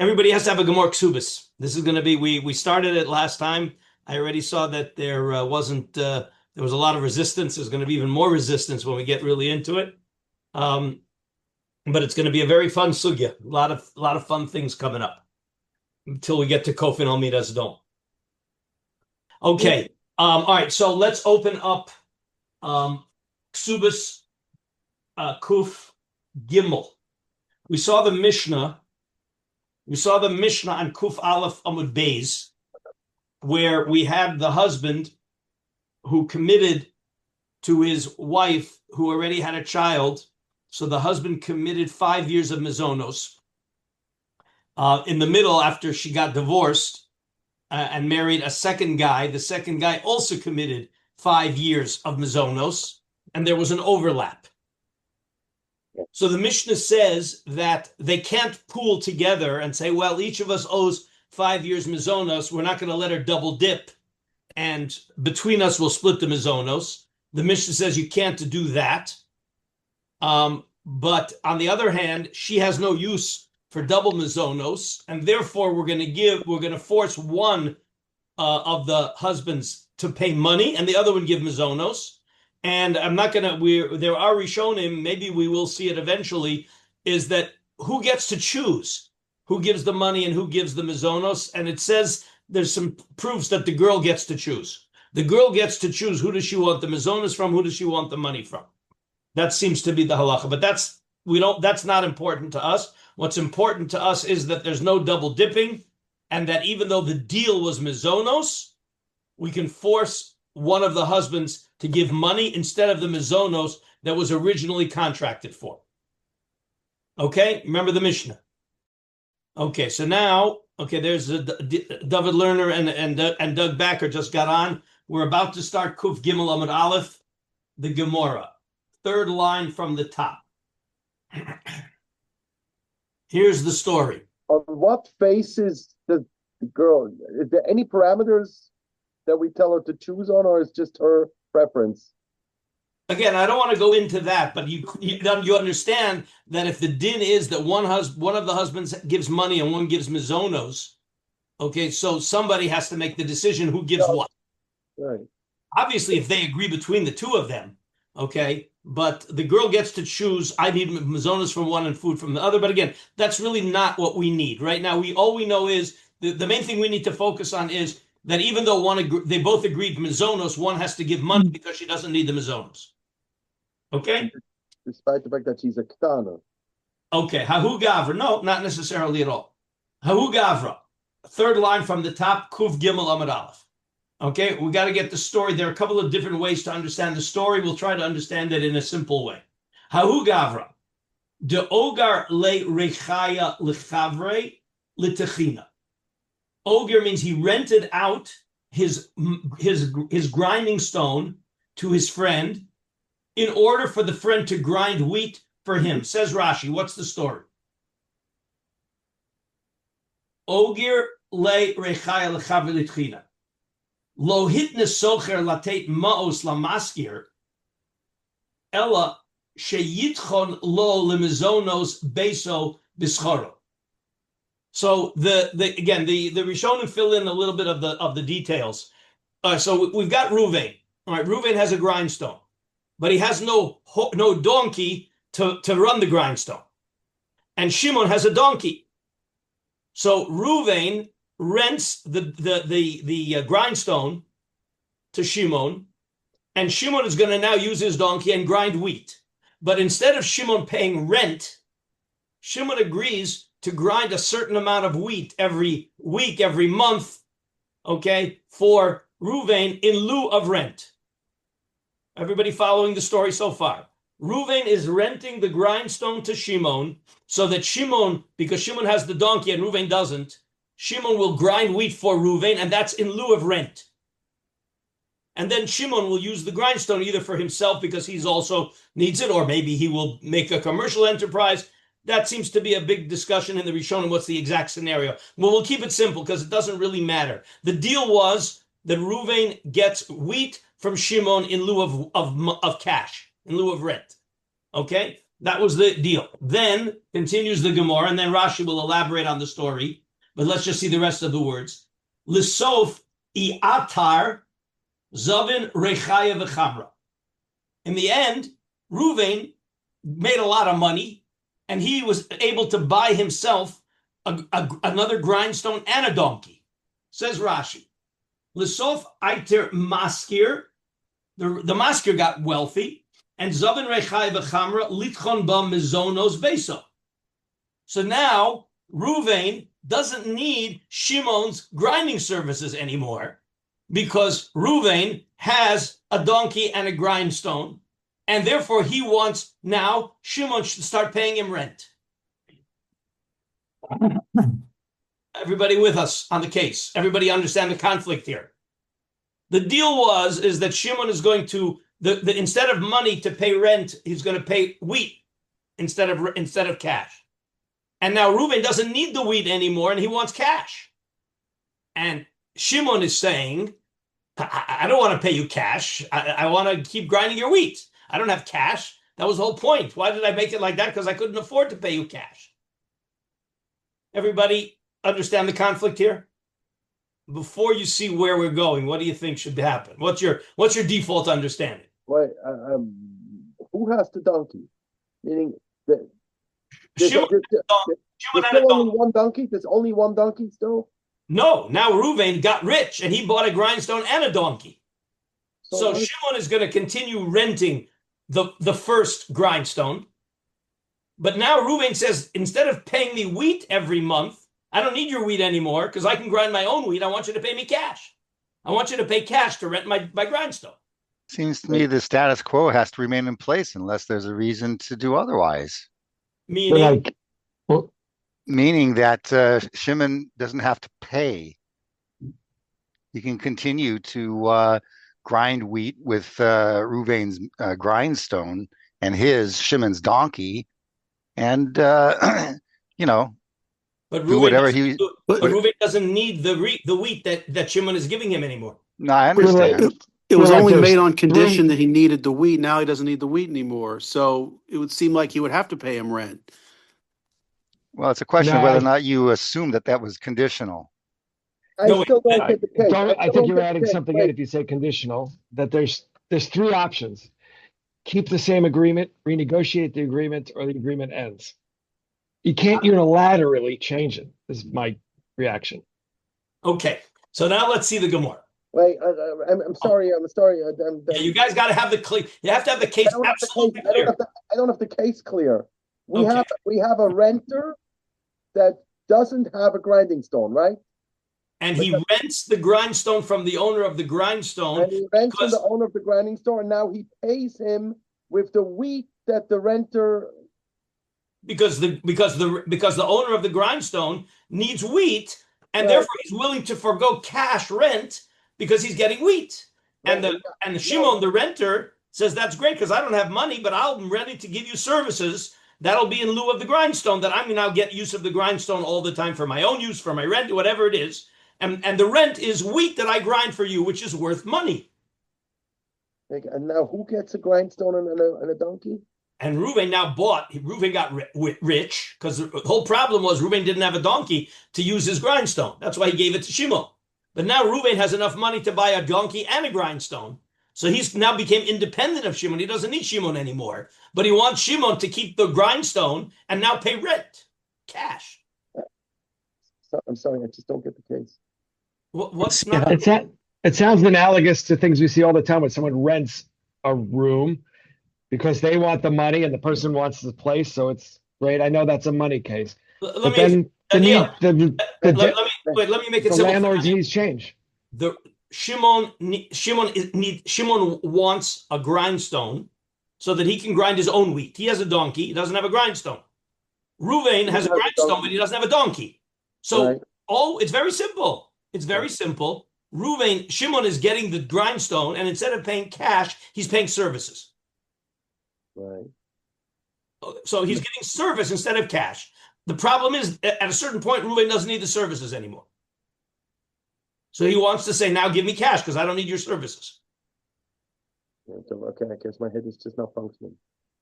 Everybody has to have a Gemara Ksubis. This is going to be, we started it last time. I already saw that there there was a lot of resistance. There's going to be even more resistance when we get really into it. But it's going to be a very fun sugya. A lot of fun things coming up until we get to Kofin Almidas Dome. Okay. All right. So let's open up Ksubis Kuf Gimel. We saw the Mishnah. We saw the Mishnah on Kuf Aleph Amud Beis, where we had the husband who committed to his wife who already had a child. So the husband committed 5 years of mizonos. In the middle, after she got divorced and married a second guy, the second guy also committed 5 years of mizonos, and there was an overlap. So the Mishnah says that they can't pool together and say, well, each of us owes 5 years mizonos. We're not going to let her double dip, and between us we'll split the mizonos. The Mishnah says you can't do that. But on the other hand, she has no use for double mizonos, and therefore we're going to force one of the husbands to pay money and the other one give mizonos. And I'm not going to, there are Rishonim, maybe we will see it eventually, is that who gets to choose who gives the money and who gives the mizonos? And it says there's some proofs that the girl gets to choose. The girl gets to choose who does she want the mizonos from, who does she want the money from. That seems to be the halacha, but that's not important to us. What's important to us is that there's no double dipping, and that even though the deal was mizonos, we can force one of the husbands to give money instead of the mizonos that was originally contracted for. Okay, remember the Mishnah. Okay, so now, there's David Lerner and Doug Backer just got on. We're about to start Kuf Gimel Amud Aleph, the Gemara. Third line from the top. Here's the story. On what basis does the girl, is there any parameters that we tell her to choose on, or is just her preference? Again, I don't want to go into that, but you understand that if the din is that one of the husbands gives money and one gives mizonos, okay, so somebody has to make the decision who gives what. Right. Obviously, if they agree between the two of them, okay, but the girl gets to choose, I need mizonos from one and food from the other. But again, that's really not what we need. Right now, all we know is, the main thing we need to focus on is that even though they both agreed mizonos, one has to give money because she doesn't need the mizonos. Okay? Despite the fact that she's a ketana. Okay, Hahu Gavra. No, not necessarily at all. Hahu Gavra. Third line from the top, Kuf Gimel Amud Aleph. Okay, we got to get the story. There are a couple of different ways to understand the story. We'll try to understand it in a simple way. Hahu Gavra. De Ogar le Rechaya lechavre litechina. Ogar means he rented out his grinding stone to his friend in order for the friend to grind wheat for him. Says Rashi, what's the story? Ogar le Rechaya lechavre litechina. Lo hitne socher latet maos lamaskir, ella sheyitchon lo lemizonos beso bischoro. So the Rishonim fill in a little bit of the details. So we've got Ruvain. All right, Ruvain has a grindstone, but he has no donkey to run the grindstone, and Shimon has a donkey. So Ruvain rents the grindstone to Shimon, and Shimon is going to now use his donkey and grind wheat. But instead of Shimon paying rent, Shimon agrees to grind a certain amount of wheat every week, every month, okay, for Ruvain in lieu of rent. Everybody following the story so far? Ruvain is renting the grindstone to Shimon so that Shimon, because Shimon has the donkey and Ruvain doesn't, Shimon will grind wheat for Ruvain, and that's in lieu of rent. And then Shimon will use the grindstone either for himself because he's also needs it, or maybe he will make a commercial enterprise. That seems to be a big discussion in the Rishonim. What's the exact scenario? Well, we'll keep it simple because it doesn't really matter. The deal was that Ruvain gets wheat from Shimon in lieu of cash, in lieu of rent. Okay? That was the deal. Then continues the Gemara, and then Rashi will elaborate on the story. But let's just see the rest of the words. Lisof iatar zavin rechaya v'chamra. In the end, Reuven made a lot of money, and he was able to buy himself another grindstone and a donkey. Says Rashi. Lisof aiter maskir. The maskir got wealthy. And Zavin Rechai v'Chamra litchon ba mizonos beso. So now Reuven doesn't need Shimon's grinding services anymore because Reuven has a donkey and a grindstone, and therefore he wants now Shimon should start paying him rent. Everybody with us on the case? Everybody understand the conflict here? The deal is that Shimon is going to instead of money to pay rent, he's going to pay wheat instead of cash. And now Reuven doesn't need the wheat anymore, and he wants cash. And Shimon is saying, I don't want to pay you cash. I want to keep grinding your wheat. I don't have cash. That was the whole point. Why did I make it like that? Because I couldn't afford to pay you cash. Everybody understand the conflict here? Before you see where we're going, what do you think should happen? What's your default understanding? Wait, who has the donkey? Meaning that there's still only one donkey. There's only one donkey still. No, now Reuven got rich and he bought a grindstone and a donkey. So Shimon is going to continue renting the first grindstone, but now Reuven says instead of paying me wheat every month, I don't need your wheat anymore because I can grind my own wheat. I want you to pay me cash. I want you to pay cash to rent my grindstone. Seems to me the status quo has to remain in place unless there's a reason to do otherwise. Meaning that Shimon doesn't have to pay. He can continue to grind wheat with Reuven's grindstone and Shimon's donkey, and But do whatever he. But Reuven doesn't need the wheat that Shimon is giving him anymore. No, I understand. It was only made on condition that he needed the wheat. Now he doesn't need the wheat anymore. So it would seem like he would have to pay him rent. Well, it's a question of whether or not you assume that was conditional. I still don't get the case. I think you're adding something in if you say conditional, that there's three options. Keep the same agreement, renegotiate the agreement, or the agreement ends. You can't unilaterally change it, is my reaction. Okay, so now let's see the Gemara. Wait, I'm sorry. Yeah, you guys got to have you have to have the case absolutely clear. I don't have the case clear. We have a renter that doesn't have a grinding stone, right? And he rents the grindstone from the owner of the grindstone. And he rents from the owner of the grinding stone, and now he pays him with the wheat that the renter. Because the owner of the grindstone needs wheat, and therefore he's willing to forgo cash rent because he's getting wheat. And the Shimon, the renter, says that's great because I don't have money, but I'm ready to give you services. That'll be in lieu of the grindstone that I'm now get use of the grindstone all the time for my own use, for my rent, whatever it is. And the rent is wheat that I grind for you, which is worth money. And now who gets a grindstone and a donkey? And Reuven got rich because the whole problem was Reuven didn't have a donkey to use his grindstone. That's why he gave it to Shimon. But now Reuven has enough money to buy a donkey and a grindstone. So he's now became independent of Shimon. He doesn't need Shimon anymore. But he wants Shimon to keep the grindstone and now pay rent, cash. I'm sorry, I just don't get the case. What's not? It sounds analogous to things we see all the time when someone rents a room because they want the money and the person wants the place. So it's great. I know that's a money case. Let me make it simple. Landlord's needs change. Shimon wants a grindstone so that he can grind his own wheat. He has a donkey. He doesn't have a grindstone. Reuven has a grindstone, but he doesn't have a donkey. So it's very simple. It's very simple. Shimon is getting the grindstone, and instead of paying cash, he's paying services. Right. So he's getting service instead of cash. The problem is, at a certain point, Reuven doesn't need the services anymore. So he wants to say, now give me cash because I don't need your services. Okay, I guess my head is just not functioning.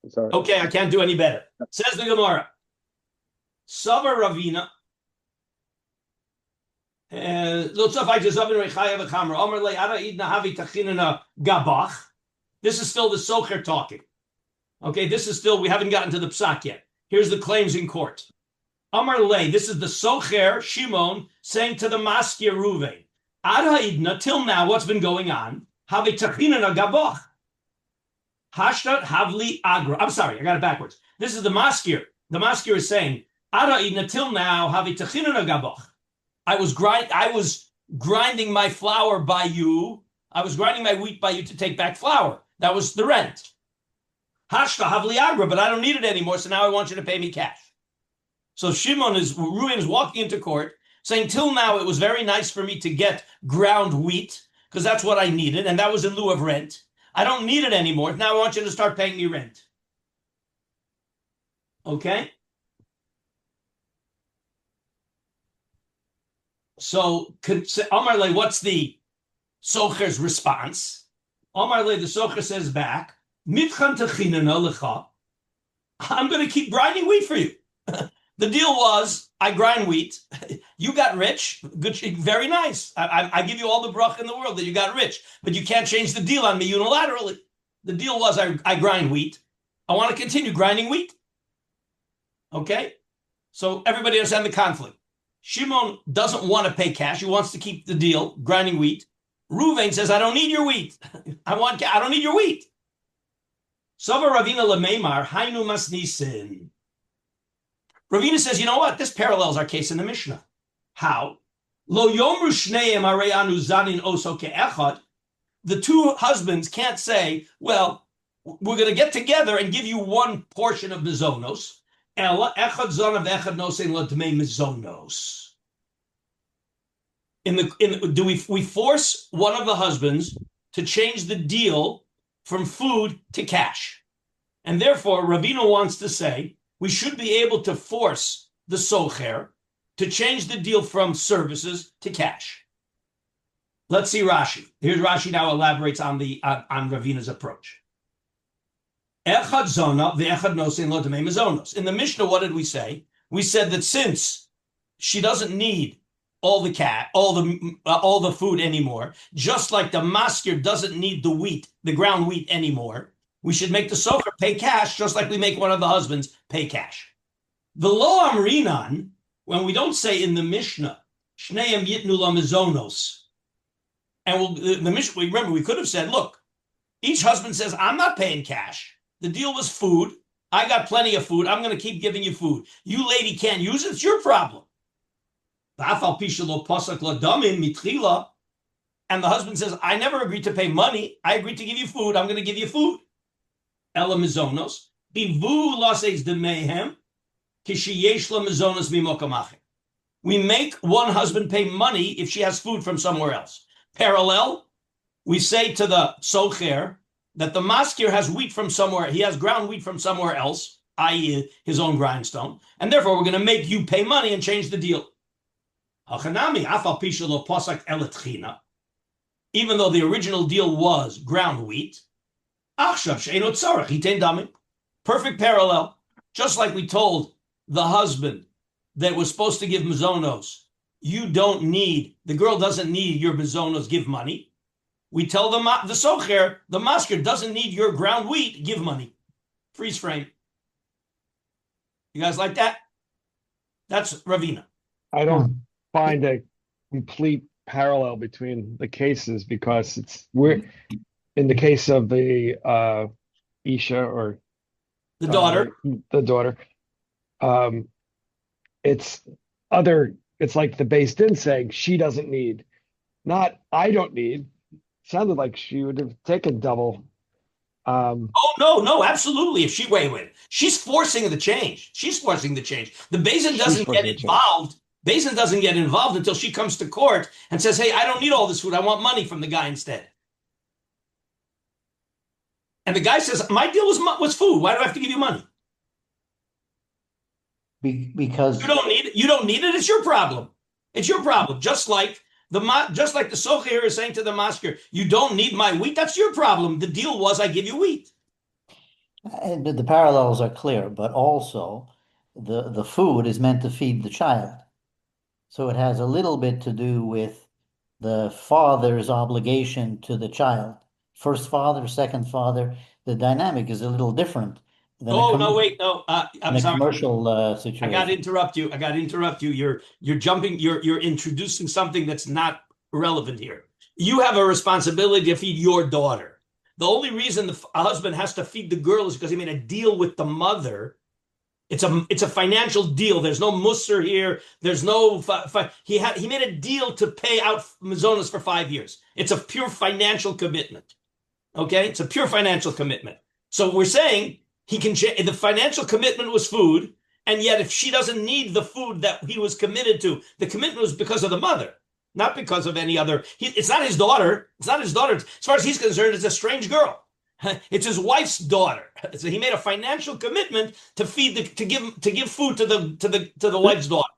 Sorry. Okay, I can't do any better. Says the Gemara. Savar Ravina. This is still the Socher talking. Okay, this is still, we haven't gotten to the Psak yet. Here's the claims in court. Amar Lei, this is the Socher, Shimon, saying to the Maskir Ruvain, Ad ha'idna, till now, what's been going on? Havi tachinana gabach. Hashtat havli agra. I'm sorry, I got it backwards. This is the Maskir. The Maskir is saying, Ad ha'idna, till now, havi tachinana gabach. I was grinding my flour by you. I was grinding my wheat by you to take back flour. That was the rent. Hashta havli agra, but I don't need it anymore, so now I want you to pay me cash. So Reuven is walking into court saying, till now it was very nice for me to get ground wheat because that's what I needed, and that was in lieu of rent. I don't need it anymore. Now I want you to start paying me rent. Okay? So, Amar Le, what's the Socher's response? Amar Le, the Socher says back, I'm going to keep grinding wheat for you. The deal was, I grind wheat. You got rich. Good, very nice. I give you all the bracha in the world that you got rich, but you can't change the deal on me unilaterally. The deal was, I grind wheat. I want to continue grinding wheat. Okay? So everybody understand the conflict. Shimon doesn't want to pay cash. He wants to keep the deal, grinding wheat. Reuven says, I don't need your wheat. I don't need your wheat. Sava Ravina Lemeimar, Hainu Masnisin. Ravina says, you know what? This parallels our case in the Mishnah. How? Lo yomru shneim arei anu zanin oso ke'echad. The two husbands can't say, well, we're going to get together and give you one portion of mizonos. Ela echad zonav echad nosein lo dmei mizonos. Do we force one of the husbands to change the deal from food to cash? And therefore, Ravina wants to say, we should be able to force the socher to change the deal from services to cash. Let's see Rashi. Here's Rashi now elaborates on Ravina's approach. Echad zona ve'echad nosein lo dmei mizonos. In the Mishnah, what did we say? We said that since she doesn't need all the food anymore, just like the maskir doesn't need the wheat, the ground wheat anymore, we should make the socher pay cash, just like we make one of the husbands pay cash. The lo amrinan, when we don't say in the Mishnah, shneim yitnu la mizonos, and the Mishnah, remember, we could have said, look, each husband says, I'm not paying cash. The deal was food. I got plenty of food. I'm going to keep giving you food. You lady can't use it. It's your problem. And the husband says, I never agreed to pay money. I agreed to give you food. I'm going to give you food. Ela mizonos. We make one husband pay money if she has food from somewhere else. Parallel, we say to the socher that the maskir has wheat from somewhere. He has ground wheat from somewhere else, i.e. his own grindstone. And therefore, we're going to make you pay money and change the deal. Even though the original deal was ground wheat, perfect parallel. Just like we told the husband that was supposed to give mizonos, the girl doesn't need your mizonos, give money. We tell the socher, the masker doesn't need your ground wheat, give money. Freeze frame. You guys like that? That's Ravina. I don't find a complete parallel between the cases because we're in the case of the Isha or the daughter. It's like the Beis Din saying she doesn't need, not I don't need. Sounded like she would have taken double. No, absolutely. If she's forcing the change. She's forcing the change. The Beis Din doesn't get involved. Beis Din doesn't get involved until she comes to court and says, hey, I don't need all this food. I want money from the guy instead. And the guy says, my deal was food. Why do I have to give you money? Because you don't need it. You don't need it. It's your problem. It's your problem. Just like the socher is saying to the masker, you don't need my wheat. That's your problem. The deal was I give you wheat. And the parallels are clear, but also the food is meant to feed the child. So it has a little bit to do with the father's obligation to the child. First father, second father, the dynamic is a little different than Oh, no, wait, no. in I'm a sorry. commercial I got to situation. interrupt you. I got to interrupt you. You're jumping. You're introducing something that's not relevant here. You have a responsibility to feed your daughter. The only reason the husband has to feed the girl is because he made a deal with the mother. It's a financial deal. There's no musser here. There's no he made a deal to pay out mazonas for 5 years. It's a pure financial commitment. Okay, it's a pure financial commitment. So we're saying he can. The financial commitment was food, and yet if she doesn't need the food that he was committed to, the commitment was because of the mother, not because of any other. It's not his daughter. It's not his daughter. As far as he's concerned, it's a strange girl. It's his wife's daughter. So he made a financial commitment to to give food to the wife's daughter.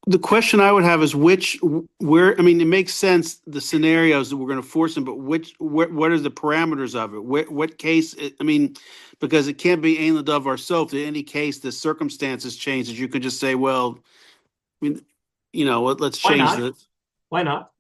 The question I would have is where, I mean, it makes sense, the scenarios that we're going to force him, but what are the parameters of it? What case, I mean, because it can't be Ein L'Dav ourselves. In any case, the circumstances change that you could just say, well, I mean, let's Why change not? this. Why not?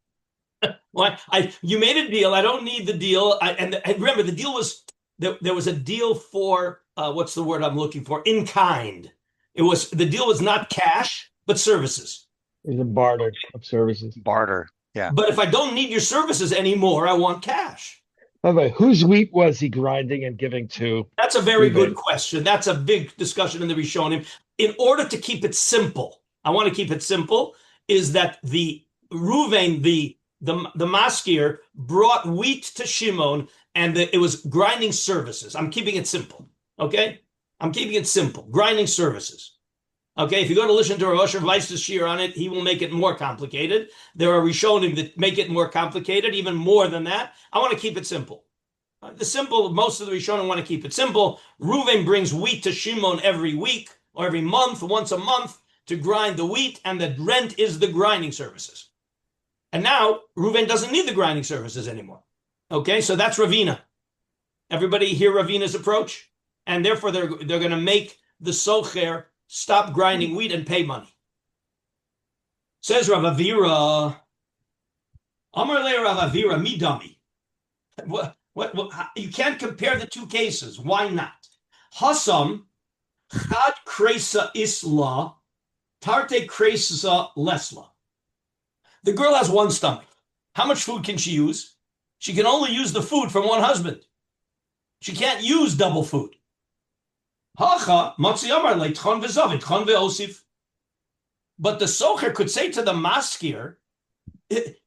Why? You made a deal. I don't need the deal. And remember, the deal was there was a deal for what's the word I'm looking for? In kind. The deal was not cash, but services. It's a barter of services. Barter. Yeah. But if I don't need your services anymore, I want cash. By the way, whose wheat was he grinding and giving to? That's a very Reuven? good question. That's a big discussion in the Rishonim. In order to keep it simple, I want to keep it simple, is that the Reuven, the maskir, brought wheat to Shimon, and it was grinding services. I'm keeping it simple, okay? I'm keeping it simple, grinding services. Okay, if you go to listen to Rosh Weiss's shir on it, he will make it more complicated. There are Rishonim that make it more complicated, even more than that. I want to keep it simple. Most of the Rishonim want to keep it simple. Reuven brings wheat to Shimon every week or every month, once a month, to grind the wheat, and the rent is the grinding services. And now Reuven doesn't need the grinding services anymore. Okay, so that's Ravina. Everybody hear Ravina's approach? And therefore they're going to make the socher stop grinding wheat and pay money. Says Rav Avira, Amar le Rav Avira, mi dummy. What, you can't compare the two cases. Why not? Hasam, chad kresa isla, tarte kresa lesla. The girl has one stomach. How much food can she use? She can only use the food from one husband. She can't use double food. Hacha, matzi amar le tchon v'zavit, tchon ve'osif. But the socher could say to the maskir,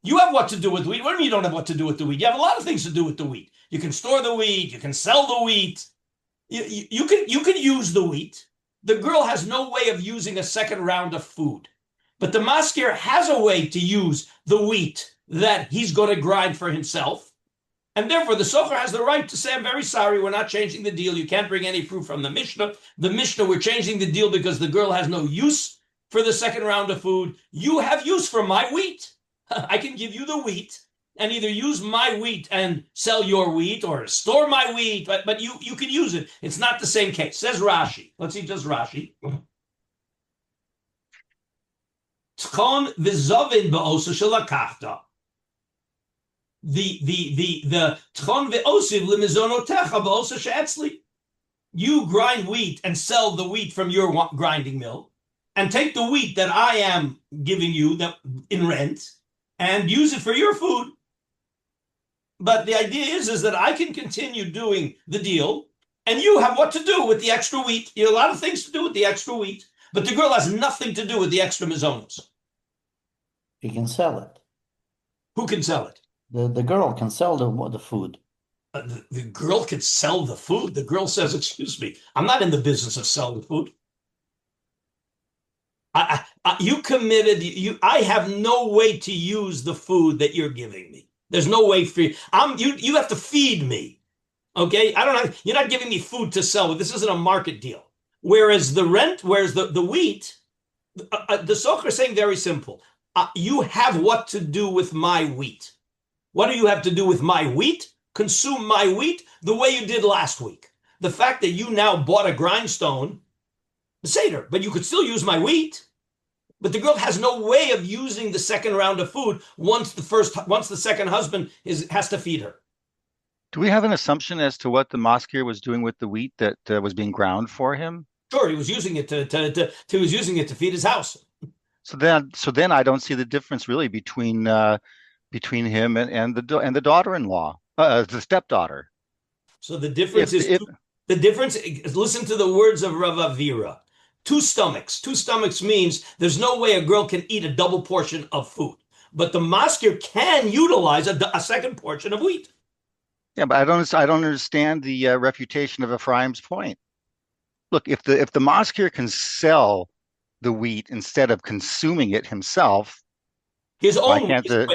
you have what to do with wheat. What do you mean you don't have what to do with the wheat? You have a lot of things to do with the wheat. You can store the wheat. You can sell the wheat. You can use the wheat. The girl has no way of using a second round of food. But the maskir has a way to use the wheat that he's going to grind for himself. And therefore, the socher has the right to say, I'm very sorry, we're not changing the deal. You can't bring any proof from the Mishnah. The Mishnah, we're changing the deal because the girl has no use for the second round of food. You have use for my wheat. I can give you the wheat and either use my wheat and sell your wheat or store my wheat, but you can use it. It's not the same case. Says Rashi. Let's see, does Rashi. Tchon v'zovin ba'osa shelakachta. The tchon ve'osiv l'mizonotecha ba'osa she'etzli. You grind wheat and sell the wheat from your grinding mill and take the wheat that I am giving you in rent and use it for your food. But the idea is that I can continue doing the deal and you have what to do with the extra wheat. You have a lot of things to do with the extra wheat, but the girl has nothing to do with the extra mizonos. She can sell it. Who can sell it? The girl can sell the food. The girl can sell the food. The girl says, excuse me, I'm not in the business of selling food. You committed, I have no way to use the food that you're giving me. There's no way for you. You have to feed me. Okay? You're not giving me food to sell. This isn't a market deal. Whereas the wheat, the socher is saying very simple. You have what to do with my wheat. What do you have to do with my wheat? Consume my wheat the way you did last week. the fact that you now bought a grindstone, Seder, but you could still use my wheat. But the girl has no way of using the second round of food once the second husband has to feed her. Do we have an assumption as to what the maskir was doing with the wheat that was being ground for him? Sure, he was using it to feed his house. So then I don't see the difference really between him and the daughter-in-law, the stepdaughter. So the difference listen to the words of Rav Avira. Two stomachs. Two stomachs means there's no way a girl can eat a double portion of food. But the maskir can utilize a second portion of wheat. Yeah, but I don't understand the refutation of Ephraim's point. Look, if the maskir can sell the wheat instead of consuming it himself, he can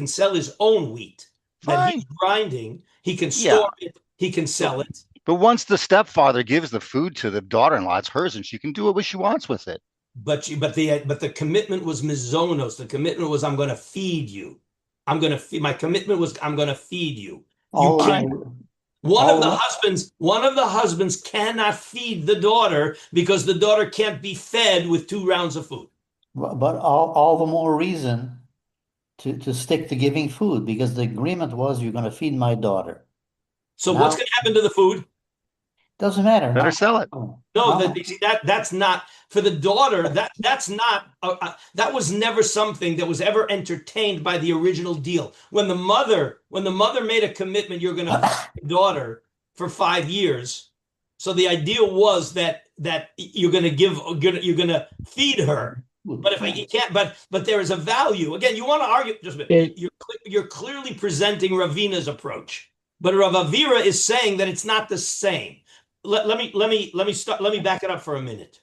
sell his own wheat that he's grinding. He can store it. He can sell it. But once the stepfather gives the food to the daughter-in-law, it's hers, and she can do what she wants with it. But the commitment was mizonos. The commitment was, I'm going to feed you. My commitment was, I'm going to feed you. One of the husbands cannot feed the daughter because the daughter can't be fed with 2 rounds of food. But all the more reason to stick to giving food, because the agreement was you're going to feed my daughter. So what's going to happen to the food? Doesn't matter. Better sell it. That's not for the daughter. That's not. That was never something that was ever entertained by the original deal. When the mother made a commitment, you're going to feed the daughter for 5 years. So the idea was that you're going to feed her. But if you can't, but there is a value. Again, you want to argue. You're clearly presenting Ravina's approach, but Rav Avira is saying that it's not the same. Let me back it up for a minute.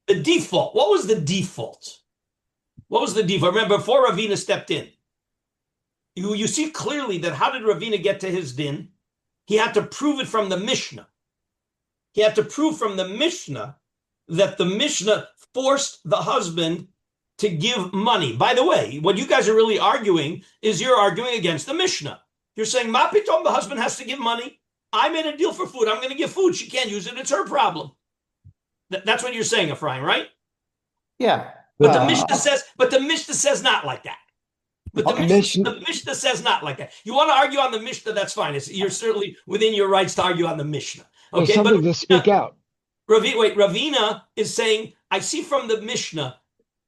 The default. What was the default? Remember, before Ravina stepped in, you see clearly that how did Ravina get to his din? He had to prove it from the Mishnah. He had to prove from the Mishnah that the Mishnah forced the husband to give money. By the way, what you guys are really arguing is you're arguing against the Mishnah. You're saying, Ma pitom, the husband has to give money. I made a deal for food. I'm going to give food. She can't use it. It's her problem. That's what you're saying, Ephraim, right? Yeah. But the Mishnah says not like that. But the Mishnah says not like that. You want to argue on the Mishnah, that's fine. You're certainly within your rights to argue on the Mishnah. Okay, well, something to speak out. Ravina is saying, I see from the Mishnah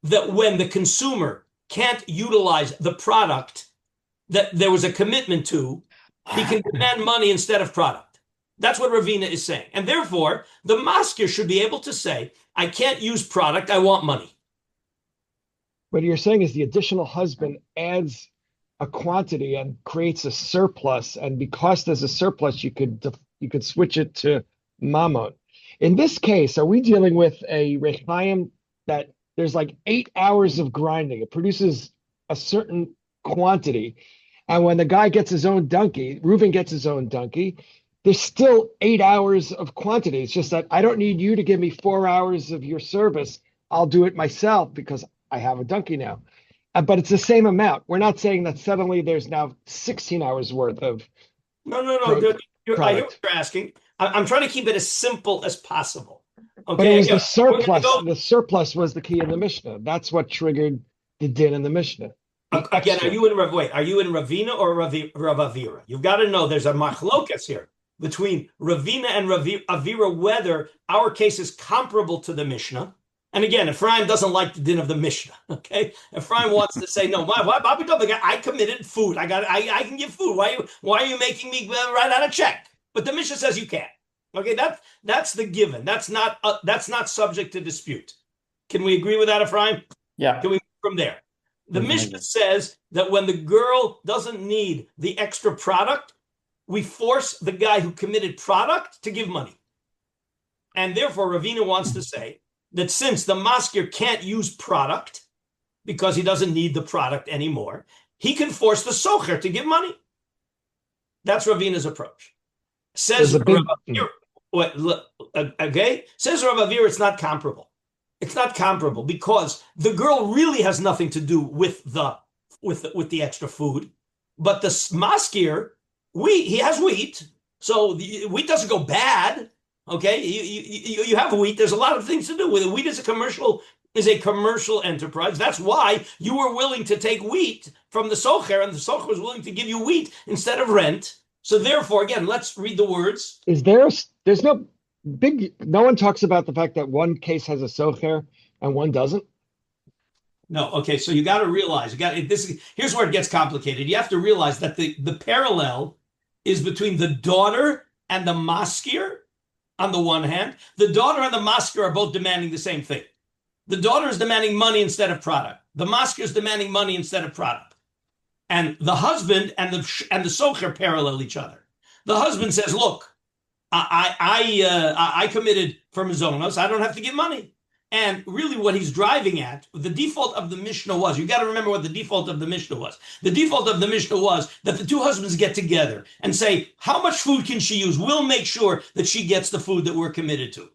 that when the consumer can't utilize the product that there was a commitment to, he can demand money instead of product. That's what Ravina is saying. And therefore, the maskir should be able to say, I can't use product, I want money. What you're saying is the additional husband adds a quantity and creates a surplus. And because there's a surplus, you could switch it to mammon. In this case, are we dealing with a rechaim that there's like 8 hours of grinding? It produces a certain quantity. And when the guy gets his own donkey, Reuben gets his own donkey, there's still 8 hours of quantity. It's just that I don't need you to give me 4 hours of your service. I'll do it myself because I have a donkey now. But it's the same amount. We're not saying that suddenly there's now 16 hours worth of No. I hear what you're asking. I'm trying to keep it as simple as possible. Okay. But it was the surplus. The surplus was the key in the Mishnah. That's what triggered the din in the Mishnah. Again, are you in Ravina or Rav Avira? You've got to know there's a machlokas here between Ravina and Avira, whether our case is comparable to the Mishnah. And again, Ephraim doesn't like the din of the Mishnah. Okay, Ephraim wants to say, no, I committed food. I can give food. Why are you making me write out a check? But the Mishnah says you can't. Okay, that's the given. That's not subject to dispute. Can we agree with that, Ephraim? Yeah. Can we move from there? The Mishnah says that when the girl doesn't need the extra product, we force the guy who committed product to give money. And therefore, Ravina wants to say that since the maskir can't use product because he doesn't need the product anymore, he can force the socher to give money. That's Ravina's approach. Says Rav Avira, says Rav Avira, it's not comparable. It's not comparable because the girl really has nothing to do with the extra food, but the maskir, he has wheat, So the wheat doesn't go bad. Okay, you have wheat. There's a lot of things to do with it. Wheat is a commercial enterprise. That's why you were willing to take wheat from the socher, and the socher was willing to give you wheat instead of rent. So therefore, again, let's read the words. There's no one talks about the fact that one case has a socher and one doesn't? No, okay, so you got to realize, here's where it gets complicated. You have to realize that the parallel is between the daughter and the maskir on the one hand. The daughter and the maskir are both demanding the same thing. The daughter is demanding money instead of product. The maskir is demanding money instead of product. And the husband and the socher parallel each other. The husband says, look, I committed for mizonos. I don't have to give money. And really what he's driving at, the default of the Mishnah was, you got to remember what the default of the Mishnah was. The default of the Mishnah was that the two husbands get together and say, how much food can she use? We'll make sure that she gets the food that we're committed to.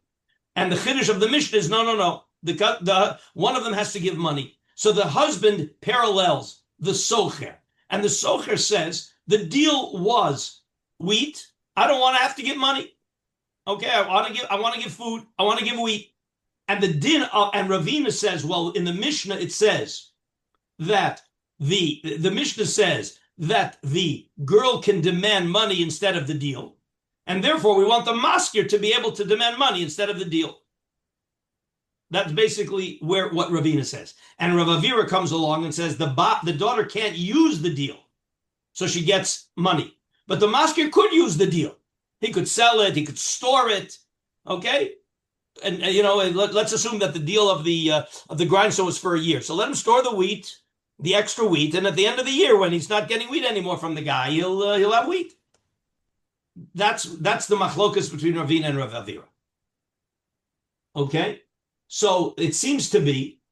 And the chiddush of the Mishnah is, no. The one of them has to give money. So the husband parallels the socher. And the socher says, the deal was wheat. I don't want to have to give money. Okay, I want to give food. I want to give wheat. And the din and Ravina says, well, in the Mishnah it says that the Mishnah says that the girl can demand money instead of the deal, and therefore we want the maskir to be able to demand money instead of the deal. That's basically what Ravina says. And Rav Avira comes along and says the daughter can't use the deal, so she gets money, but the maskir could use the deal. He could sell it. He could store it. Okay. And let's assume that the deal of the grindstone was for a year. So let him store the wheat, the extra wheat, and at the end of the year, when he's not getting wheat anymore from the guy, he'll have wheat. That's the machlokas between Ravina and Rav Avira. Okay, so it seems to be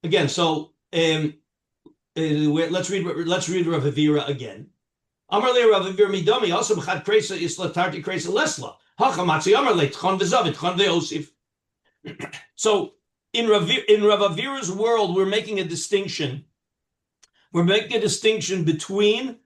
again. So let's read Rav Avira again. Amar le Rav Avira midami also b'chad kreisa isla tarti kreisa lesla hachamatzi amar le tchon v'zavit tchon ve'osif. So in Rav Avira's world, we're making a distinction. We're making a distinction between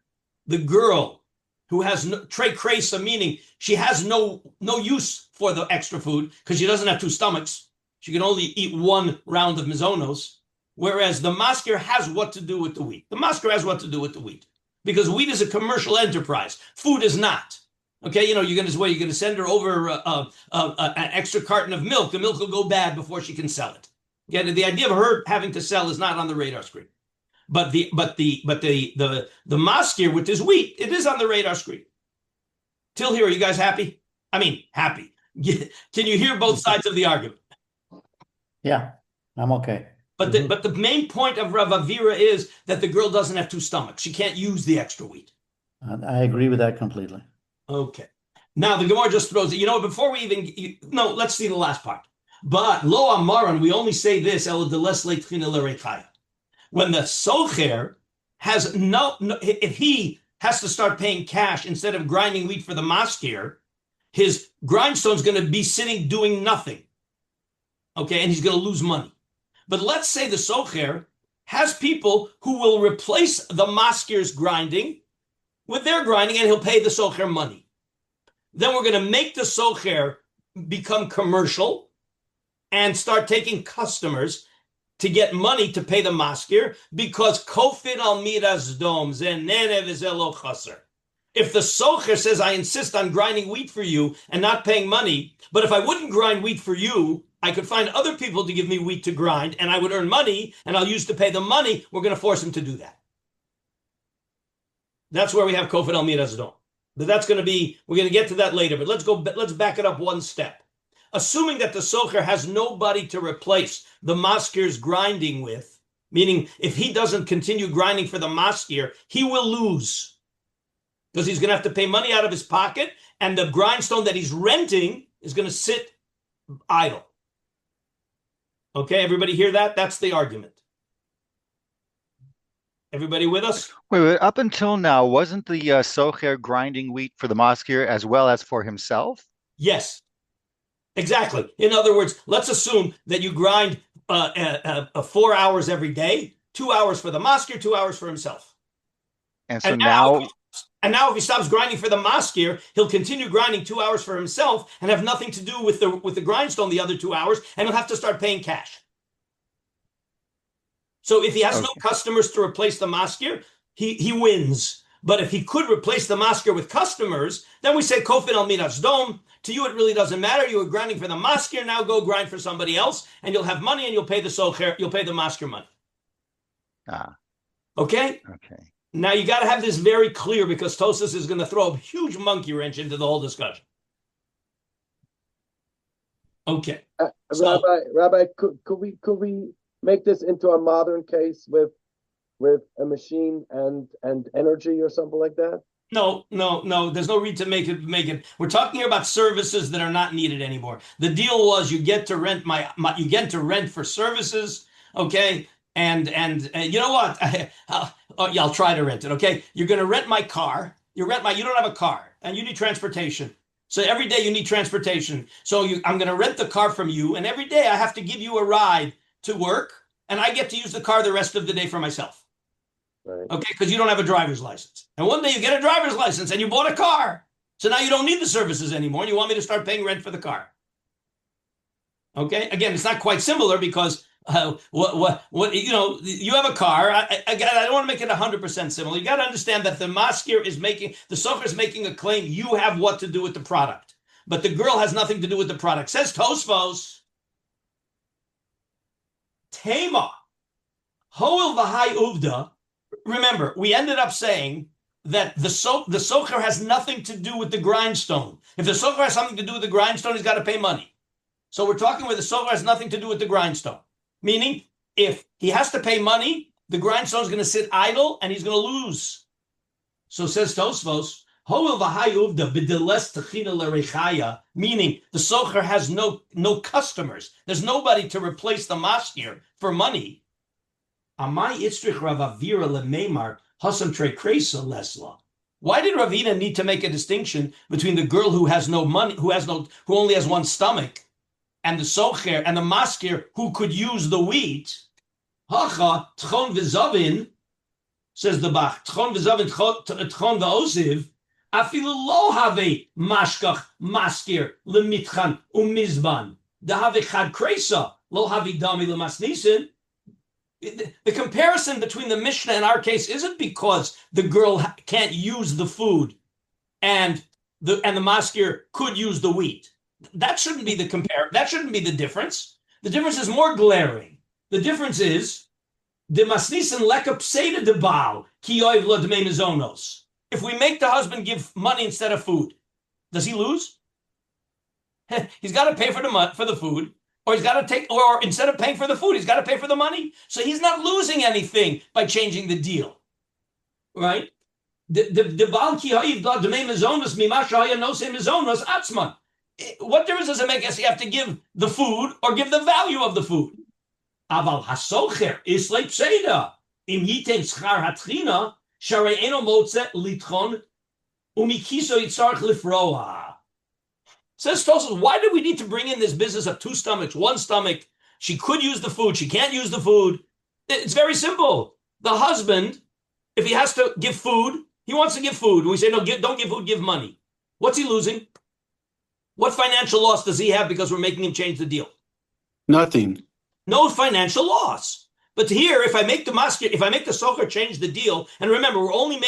the girl who has trei kresa, meaning she has no use for the extra food because she doesn't have two stomachs. She can only eat one round of mizonos, whereas the maskir has what to do with the wheat. The maskir has what to do with the wheat because wheat is a commercial enterprise. Food is not. Okay, you're going to send her over an extra carton of milk. The milk will go bad before she can sell it. Again, the idea of her having to sell is not on the radar screen. But the maskir with his wheat, it is on the radar screen. Till here, are you guys happy? I mean, happy. Can you hear both sides of the argument? Yeah, I'm okay. But the main point of Rav Avira is that the girl doesn't have two stomachs. She can't use the extra wheat. I agree with that completely. Okay. Now the Gemara just throws it. Before we even let's see the last part. But lo amaran, we only say this when the socher has if he has to start paying cash instead of grinding wheat for the maskir, his grindstone's going to be sitting doing nothing. Okay, and he's going to lose money. But let's say the socher has people who will replace the maskir's grinding with their grinding, and he'll pay the socher money. Then we're going to make the socher become commercial and start taking customers to get money to pay the maskir because kofin al midas dom zenene v'zelo chaser. If the socher says, I insist on grinding wheat for you and not paying money, but if I wouldn't grind wheat for you, I could find other people to give me wheat to grind and I would earn money and I'll use to pay the money, we're going to force him to do that. That's where we have kofin al midas dom. But that's going to be, we're going to get to that later, but let's back it up one step. Assuming that the socher has nobody to replace the maskir's grinding with, meaning if he doesn't continue grinding for the maskir, he will lose because he's going to have to pay money out of his pocket and the grindstone that he's renting is going to sit idle. Okay, everybody hear that? That's the argument. Everybody with us? Wait, up until now, wasn't the socher grinding wheat for the maskir as well as for himself? Yes, exactly. In other words, let's assume that you grind 4 hours every day, 2 hours for the maskir, 2 hours for himself. And so now And now if he stops grinding for the maskir, he'll continue grinding 2 hours for himself and have nothing to do with the grindstone the other 2 hours, and he'll have to start paying cash. So if he has no customers to replace the maskir, he wins. But if he could replace the maskir with customers, then we say kofin al minas dom. To you, it really doesn't matter. You were grinding for the maskir. Now go grind for somebody else, and you'll have money, and you'll pay the socher. You'll pay the maskir money. Okay. Okay. Now you got to have this very clear, because Tosas is going to throw a huge monkey wrench into the whole discussion. Okay. Rabbi, could we make this into a modern case with a machine and energy or something like that? No. There's no reason to make it. We're talking here about services that are not needed anymore. The deal was you get to rent you get to rent for services, okay? And you know what? I'll try to rent it, okay? You're going to rent my car. You don't have a car, and you need transportation. So every day you need transportation. So I'm going to rent the car from you, and every day I have to give you a ride to work, and I get to use the car the rest of the day for myself. Right. Okay, because you don't have a driver's license. And one day you get a driver's license and you bought a car. So now you don't need the services anymore, and you want me to start paying rent for the car. Okay, again, it's not quite similar because you have a car. I don't want to make it 100% similar. You got to understand that the maskir the socher is making a claim. You have what to do with the product, but the girl has nothing to do with the product. Says Tosfos, Tema, Hoil v'hai uvda. Remember, we ended up saying that the socher has nothing to do with the grindstone. If the socher has something to do with the grindstone, he's got to pay money. So we're talking where the socher has nothing to do with the grindstone. Meaning, if he has to pay money, the grindstone is going to sit idle and he's going to lose. So says Tosfos, meaning the socher has no customers. There's nobody to replace the maskir for money. Why did Ravina need to make a distinction between the girl who has no money, who only has one stomach, and the socher and the maskir who could use the wheat? Hacha tchon v'zavin, says the Bach. Tchon v'zavin tchon v'osiv afilu lo have mashkach maskir lemitchan umizban dahave chad kreisa lo have dami lemasnisin. The comparison between the Mishnah and our case isn't because the girl can't use the food and the maskir could use the wheat. That shouldn't be the That shouldn't be the difference. The difference is more glaring. The difference is the masnisin lekap seda de baal ki yoiv lo dmei mizonos. If we make the husband give money instead of food, does he lose? He's got to pay for the food. Or he's got to or instead of paying for the food, he's got to pay for the money. So he's not losing anything by changing the deal, right? What difference does it make if you have to give the food or give the value of the food? Aval hasocher is like pseida. Im yitem schar hatrina sharei eno motze litron umikiso yitzarch lifroa. Says Tosfos, why do we need to bring in this business of two stomachs, one stomach? She could use the food. She can't use the food. It's very simple. The husband, if he has to give food, he wants to give food. We say, no, don't give food, give money. What's he losing? What financial loss does he have because we're making him change the deal? Nothing. No financial loss. But here, if I make the socher change the deal, and remember, we're only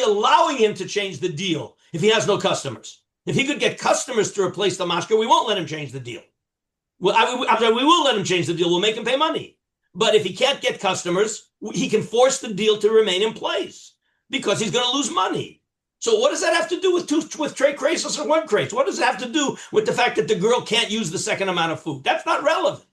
allowing him to change the deal if he has no customers. If he could get customers to replace the maskir, we won't let him change the deal. We will let him change the deal. We'll make him pay money. But if he can't get customers, he can force the deal to remain in place because he's going to lose money. So what does that have to do with trey kresos or one kreis? What does it have to do with the fact that the girl can't use the second amount of food? That's not relevant.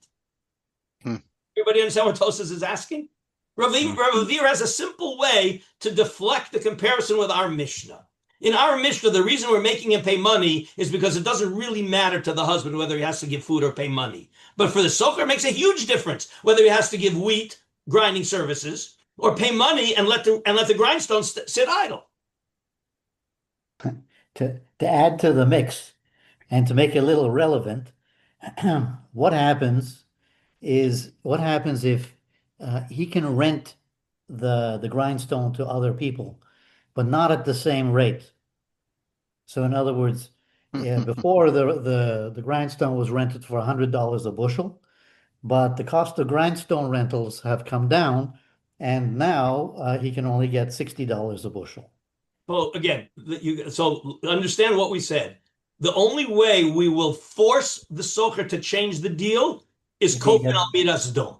Everybody understand what Tosas is asking? Rav Avir has a simple way to deflect the comparison with our Mishnah. In our Mishnah, the reason we're making him pay money is because it doesn't really matter to the husband whether he has to give food or pay money. But for the socher, it makes a huge difference whether he has to give wheat grinding services or pay money and let the grindstone sit idle. To add to the mix and to make it a little relevant, what happens if he can rent the grindstone to other people, but not at the same rate. So in other words, before the grindstone was rented for $100 a bushel, but the cost of grindstone rentals have come down, and now he can only get $60 a bushel. Well, again, so understand what we said. The only way we will force the socher to change the deal is kofen al midas dom.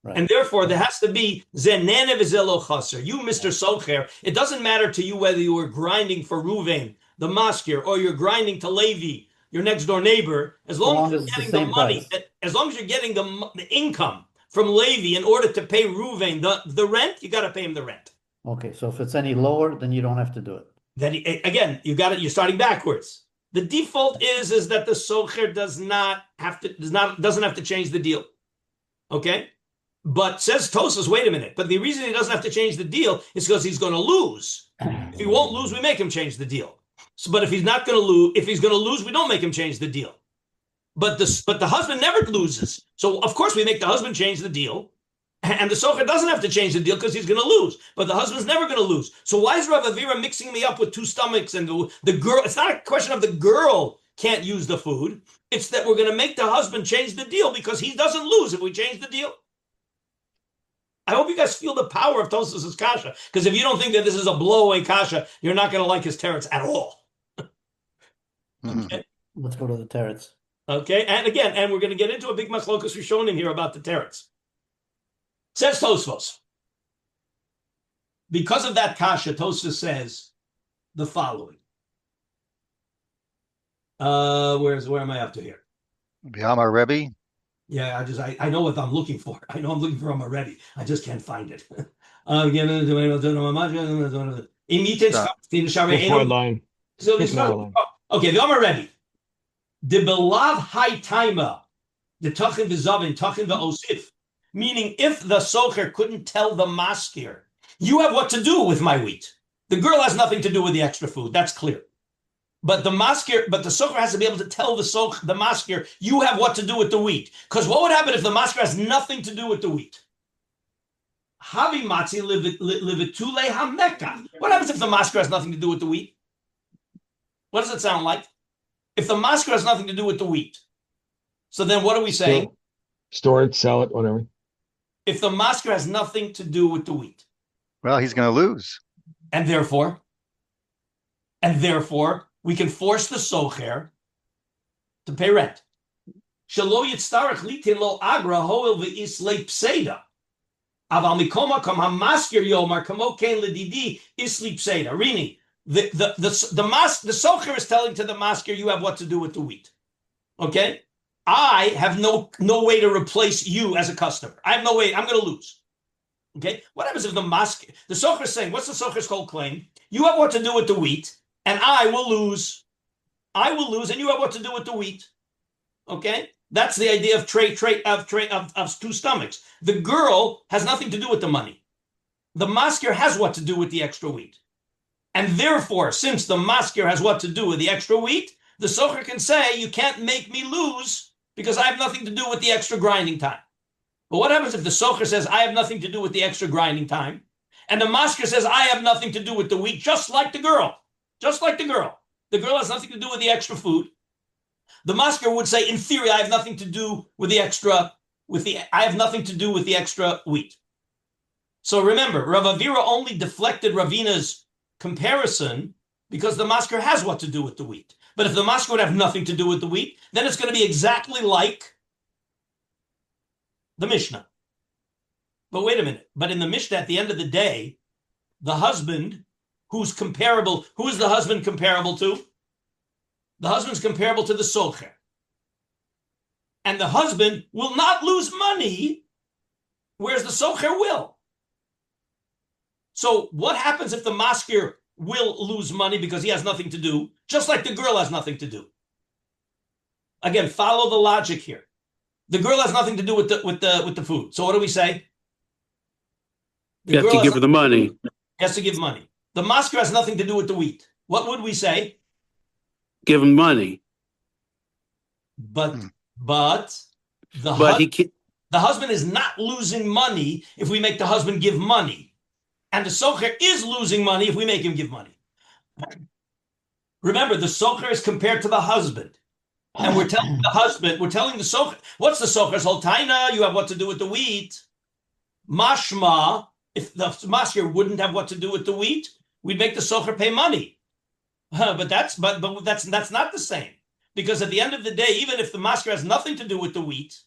Right. And therefore, there has to be zenene v'zelo chaser. You, Mr. Socher, it doesn't matter to you whether you were grinding for Ruvain, the maskir, or you're grinding to Levi, your next door neighbor. As long as you're getting the money, as long as you're getting the income from Levi in order to pay Ruvain the rent, you got to pay him the rent. Okay, so if it's any lower, then you don't have to do it. Then again, you're starting backwards. The default is that the socher doesn't have to change the deal. Okay? But says Tosas, wait a minute. But the reason he doesn't have to change the deal is because he's going to lose. If he won't lose, we make him change the deal. But if he's not going to lose, if he's going to lose, we don't make him change the deal. But the husband never loses. So of course we make the husband change the deal. And the socher doesn't have to change the deal because he's going to lose. But the husband's never going to lose. So why is Rav Avira mixing me up with two stomachs and the girl? It's not a question of the girl can't use the food. It's that we're going to make the husband change the deal because he doesn't lose if we change the deal. I hope you guys feel the power of Tosas' kasha, because if you don't think that this is a blowaway kasha, you're not going to like his teretz at all. Okay? Let's go to the teretz. Okay, and we're going to get into a big machlokas rishonim here about the teretz. Says Tosfos. Because of that kasha, Tosfos says the following. Where am I up to here? B'Amar Rebbe. Yeah, I know what I'm looking for. I know I'm looking for them already. I just can't find it. Okay, the Amar Rebbe. The belav high timer, the tachin v'zavin, tachin v'osif. Meaning, if the socher couldn't tell the maskir, you have what to do with my wheat. The girl has nothing to do with the extra food. That's clear. But the socher has to be able to tell the maskir, you have what to do with the wheat. Because what would happen if the maskir has nothing to do with the wheat? Havi matzi livitule hameka. What happens if the maskir has nothing to do with the wheat? What does it sound like? If the maskir has nothing to do with the wheat, so then what are we saying? Store it, sell it, whatever. If the maskir has nothing to do with the wheat. Well, he's going to lose. And therefore, we can force the socher to pay rent. Shelo yitztarach litin lo agra hoel ve'islei pseida. Aval mikoma kam hamaskir yomar kamo kein ledidi isli pseida. Rini, the socher is telling to the maskir, you have what to do with the wheat. Okay? I have no way to replace you as a customer. I have no way. I'm going to lose. Okay? What happens if the socher is saying, what's the socher's whole claim? You have what to do with the wheat, and I will lose. I will lose, and you have what to do with the wheat. Okay? That's the idea of of two stomachs. The girl has nothing to do with the money. The maskir has what to do with the extra wheat. And therefore, since the maskir has what to do with the extra wheat, the socher can say, you can't make me lose because I have nothing to do with the extra grinding time. But what happens if the socher says, I have nothing to do with the extra grinding time, and the maskir says, I have nothing to do with the wheat, just like the girl. Just like the girl. The girl has nothing to do with the extra food. The maskir would say, in theory, I have nothing to do with the extra wheat. So remember, Rav Avira only deflected Ravina's comparison because the maskir has what to do with the wheat. But if the maskir would have nothing to do with the wheat, then it's going to be exactly like the Mishnah. But wait a minute. But in the Mishnah, at the end of the day, the husband, who is the husband comparable to? The husband's comparable to the socher. And the husband will not lose money, whereas the socher will. So what happens if the maskir will lose money because he has nothing to do, just like the girl has nothing to do? Again, follow the logic here. The girl has nothing to do with the food. So what do we say? You have to give her the money. Has to give money. The maskir has nothing to do with the wheat. What would we say? Give him money. But the husband is not losing money if we make the husband give money. And the socher is losing money if we make him give money. Remember, the socher is compared to the husband. And we're telling the husband, we're telling the socher, what's the socher's whole taina? You have what to do with the wheat. Mashma, if the masker wouldn't have what to do with the wheat, we'd make the socher pay money. But that's not the same. Because at the end of the day, even if the masker has nothing to do with the wheat,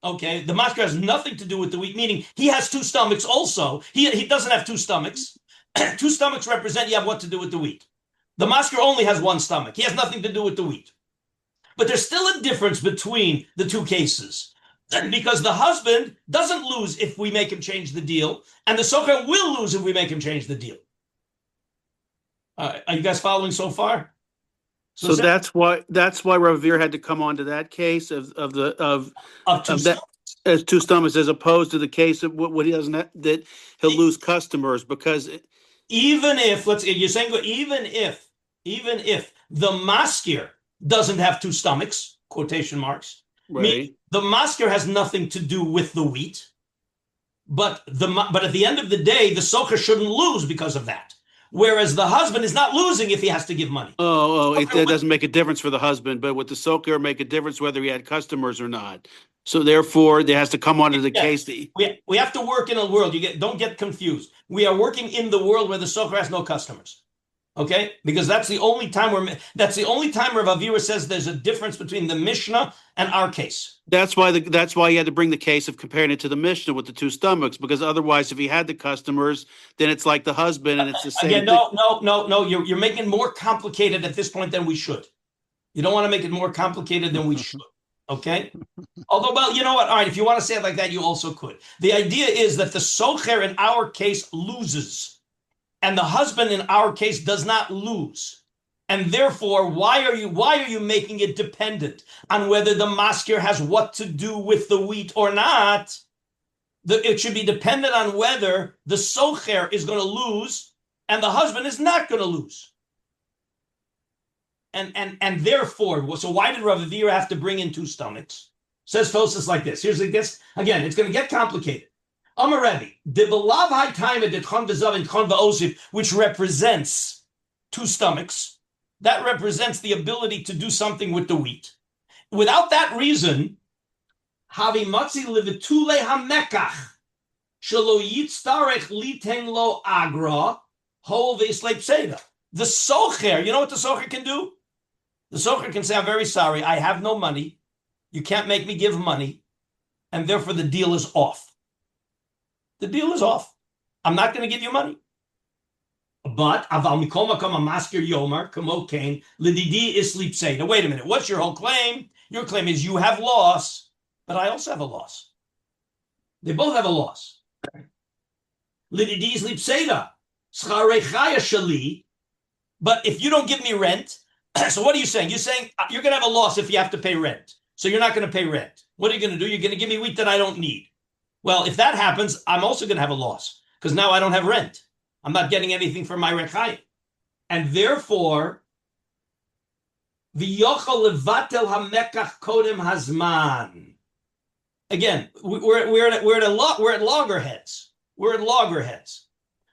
okay, the masker has nothing to do with the wheat, meaning he has two stomachs also. He doesn't have two stomachs. Two stomachs represent you have what to do with the wheat. The masker only has one stomach. He has nothing to do with the wheat. But there's still a difference between the two cases. Because the husband doesn't lose if we make him change the deal, and the socher will lose if we make him change the deal. Are you guys following so far? So that's why Rav Avir had to come on to that case of that as two stomachs, as opposed to the case of what he doesn't have, that he'll lose customers because even if the maskir doesn't have two stomachs, quotation marks, right? The maskir has nothing to do with the wheat, but at the end of the day, the socher shouldn't lose because of that. Whereas the husband is not losing if he has to give money. It doesn't make a difference for the husband, but with the socher, make a difference whether he had customers or not. So therefore, there has to come onto the case. We have to work in a world. Don't get confused. We are working in the world where the socher has no customers. Okay, because that's the only time Rav Avira says there's a difference between the Mishnah and our case. That's why he had to bring the case of comparing it to the Mishnah with the two stomachs, because otherwise, if he had the customers, then it's like the husband, and it's the same. Again, no. You're making it more complicated at this point than we should. You don't want to make it more complicated than we should. Okay. Although, well, you know what? All right, if you want to say it like that, you also could. The idea is that the socher in our case loses. And the husband in our case does not lose. And therefore, why are you making it dependent on whether the maskir has what to do with the wheat or not? It should be dependent on whether the socher is going to lose and the husband is not going to lose. And therefore, so why did Rav Avira have to bring in two stomachs? Says Tosas like this. Here's this again. It's going to get complicated. Amar Rebbe, the belav high time at Chon v'zav and Chon v'osif, which represents two stomachs, that represents the ability to do something with the wheat. Without that reason, havi matzi levitule hamekach shelo yitztarech liten lo agra hol v'isleip seda. The socher, you know what the socher can do? The socher can say, "I'm very sorry, I have no money. You can't make me give money, and therefore the deal is off." The deal is off. I'm not going to give you money. But aval mikol makom amaskir yomer kamo kain lididi islip say. Now wait a minute. What's your whole claim? Your claim is you have loss, but I also have a loss. They both have a loss. Lididi islip seda scharechaya shali. But if you don't give me rent, so what are you saying? You're saying you're going to have a loss if you have to pay rent. So you're not going to pay rent. What are you going to do? You're going to give me wheat that I don't need. Well, if that happens, I'm also going to have a loss because now I don't have rent. I'm not getting anything from my rechayim. And therefore, v'yochel levatel hamekach kodem hazman. Again, we're at loggerheads. We're at loggerheads.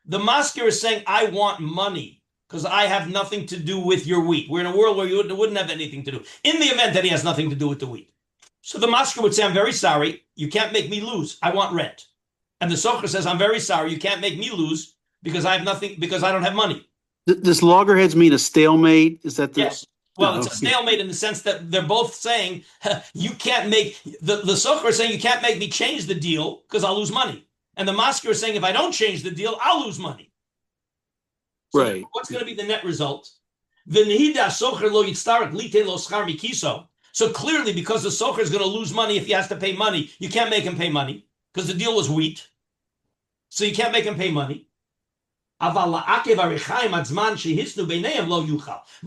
The masker is saying, I want money because I have nothing to do with your wheat. We're in a world where you wouldn't have anything to do. In the event that he has nothing to do with the wheat. So the masker would say, I'm very sorry, you can't make me lose. I want rent. And the socher says, I'm very sorry, you can't make me lose because I have nothing, because I don't have money. Does loggerheads mean a stalemate? Is that the... Yes. Well, it's a stalemate in the sense that they're both saying, you can't make, the socher is saying, you can't make me change the deal because I'll lose money. And the masker is saying, if I don't change the deal, I'll lose money. So right. What's going to be the net result? V'nihida socher lo yitztarek lite lo schar mikiso. So clearly, because the socher is going to lose money if he has to pay money, you can't make him pay money because the deal was wheat. So you can't make him pay money. But